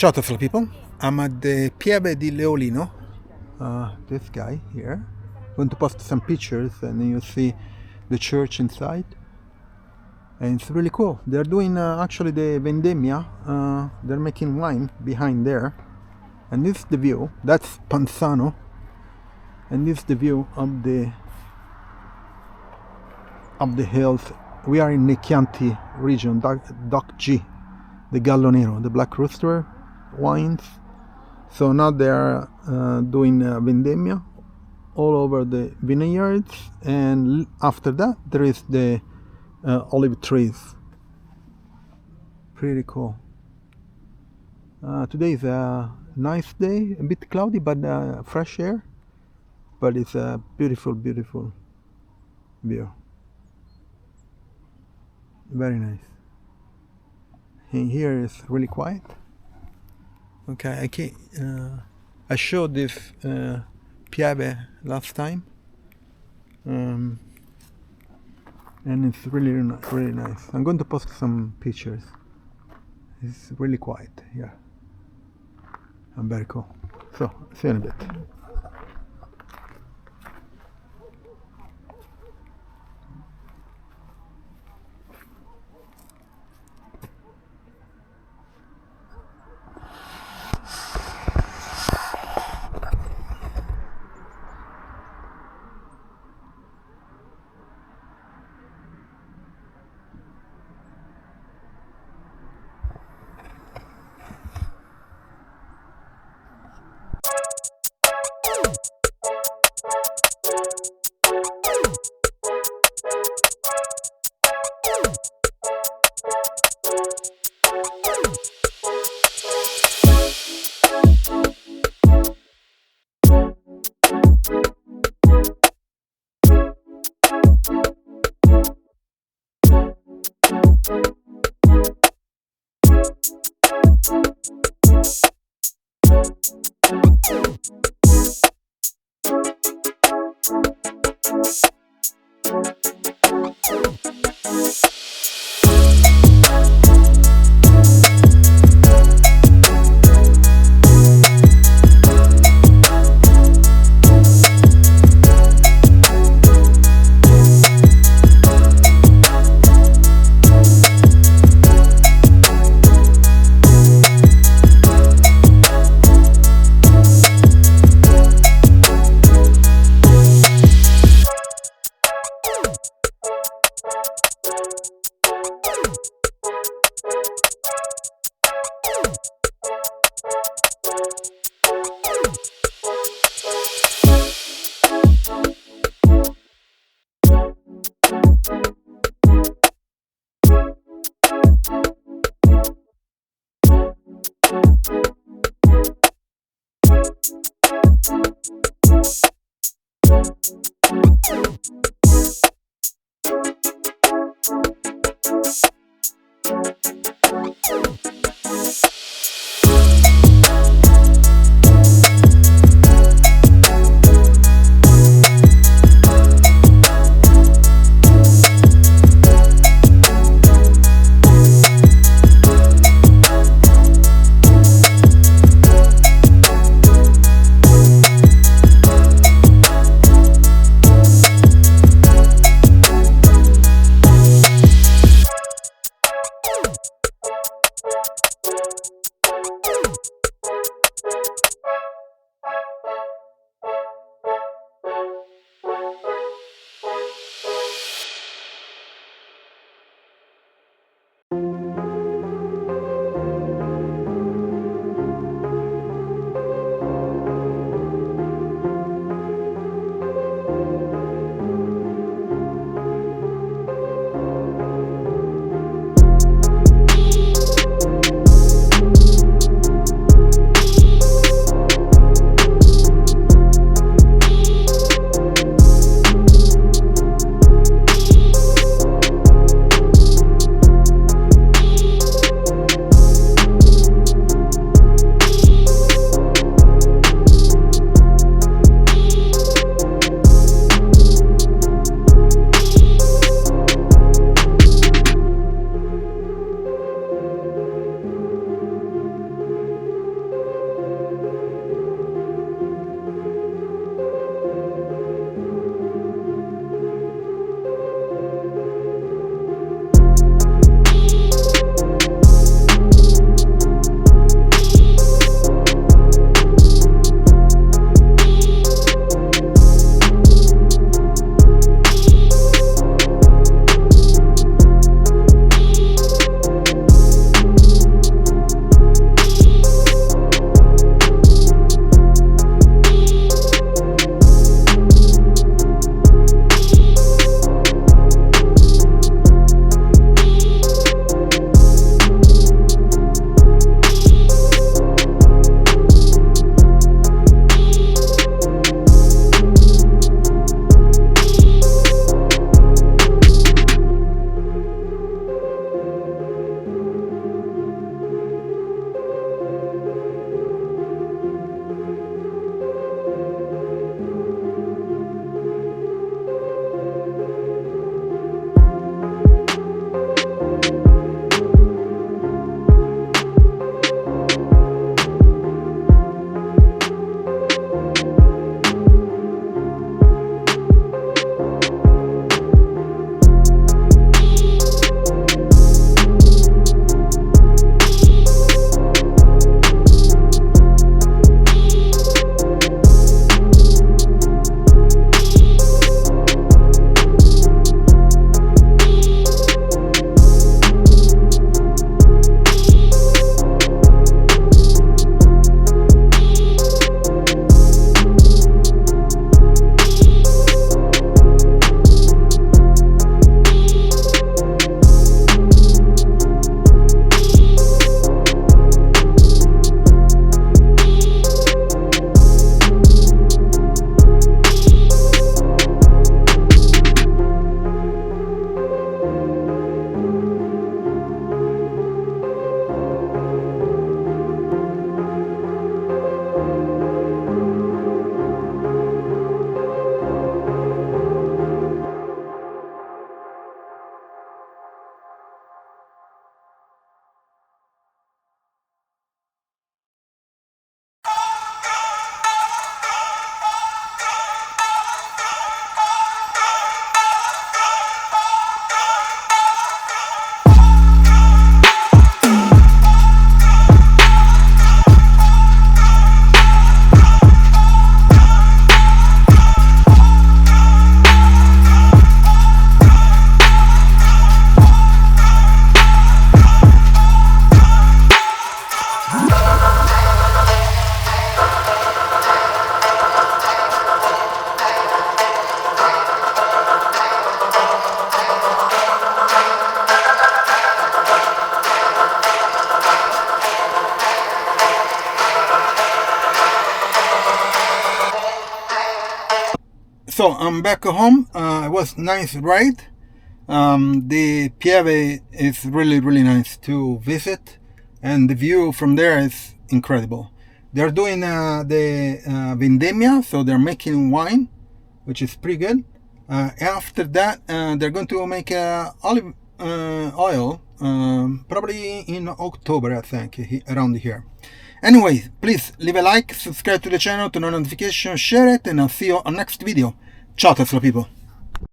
Ciao Tesla people, I'm at the Pieve di Leolino, this guy here. I'm going to post some pictures and then you'll see the church inside. And it's really cool. They're doing actually the vendemmia, they're making wine behind there. And this is the view, that's Panzano. And this is the view of the hills. We are in the Chianti region, Doc G, the Gallo Nero, the Black Rooster wines. So now they are doing vendemmia all over the vineyards, and after that there is the olive trees. Pretty cool. Today is a nice day, a bit cloudy but fresh air, but it's a beautiful view. Very nice. And here is really quiet. Okay, I showed this Pieve last time, and it's really nice. I'm going to post some pictures. It's really quiet here, and very cool. So, see you in a bit. So I'm back home. It was nice ride. The Pieve is really nice to visit, and the view from there is incredible. They're doing the vendemmia, so they're making wine, which is pretty good. After that, they're going to make olive oil, probably in October, I think, around here. Anyway, please leave a like, subscribe to the channel, turn on notifications, share it, and I'll see you on next video. Ciao Tesla people!